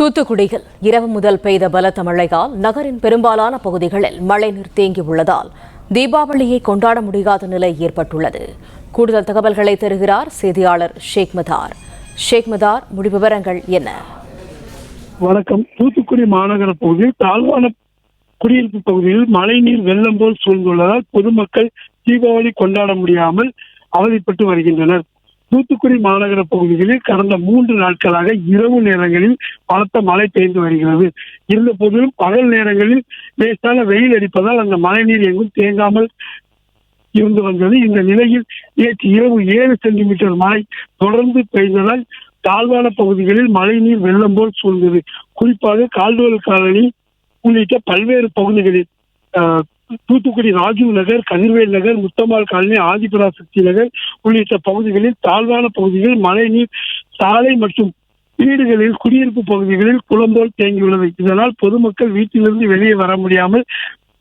தூத்துக்குடியில் இரவு முதல் பெய்த பலத்த மழையால் நகரின் பெரும்பாலான பகுதிகளில் மழைநீர் தேங்கியுள்ளதால் தீபாவளியை கொண்டாட முடியாத நிலை ஏற்பட்டுள்ளது. கூடுதல் தகவல்களை தருகிறார் செய்தியாளர் ஷேக் மதார். ஷேக் மதார், விவரங்கள் என்ன? வணக்கம். தூத்துக்குடி மாநகர பகுதியில் தாழ்வான குடியிருப்பு பகுதியில் மழைநீர் வெள்ளம் போல் சூழ்ந்துள்ளதால் பொதுமக்கள் தீபாவளி கொண்டாட முடியாமல் அவதிப்பட்டு வருகின்றனர். தூத்துக்குடி மாநகர பகுதிகளில் கடந்த 3 நாட்களாக இரவு நேரங்களில் பலத்த மழை பெய்து வருகிறது. இருந்த போதிலும் பகல் நேரங்களில் லேசான வெயில் அடிப்பதால் அந்த மழைநீர் எங்கும் தேங்காமல் இருந்து வந்தது. இந்த நிலையில் நேற்று இரவு 7 சென்டிமீட்டர் மழை தொடர்ந்து பெய்ததால் தாழ்வான பகுதிகளில் மழைநீர் வெள்ளம் போல் சூழ்ந்தது. குறிப்பாக கால்டுவல் காலனி உள்ளிட்ட பல்வேறு பகுதிகளில் தூத்துக்குடி ராஜீவ் நகர், கதிர்வேல் நகர், முத்தம்மாள் காலனி, ஆதிபராசக்தி நகர் உள்ளிட்ட பகுதிகளில் தாழ்வான பகுதிகளில் மழைநீர் சாலை மற்றும் வீடுகளில் குடியிருப்பு பகுதிகளில் குளம் போல் தேங்கியுள்ளது. இதனால் பொதுமக்கள் வீட்டிலிருந்து வெளியே வர முடியாமல்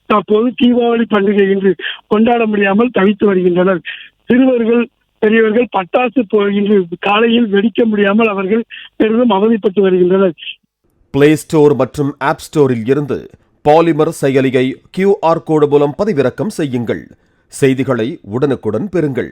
தற்போது தீபாவளி பண்டிகை இன்று கொண்டாட முடியாமல் தவித்து வருகின்றனர். சிறுவர்கள் பெரியவர்கள் பட்டாசு இன்று காலையில் வெடிக்க முடியாமல் அவர்கள் பெரிதும் அவதிப்பட்டு வருகின்றனர். பிளே ஸ்டோர் மற்றும் ஆப் ஸ்டோரில் இருந்து பாலிமர் செயலியை QR கோடு மூலம் பதிவிறக்கம் செய்யுங்கள். செய்திகளை உடனுக்குடன் பெறுங்கள்.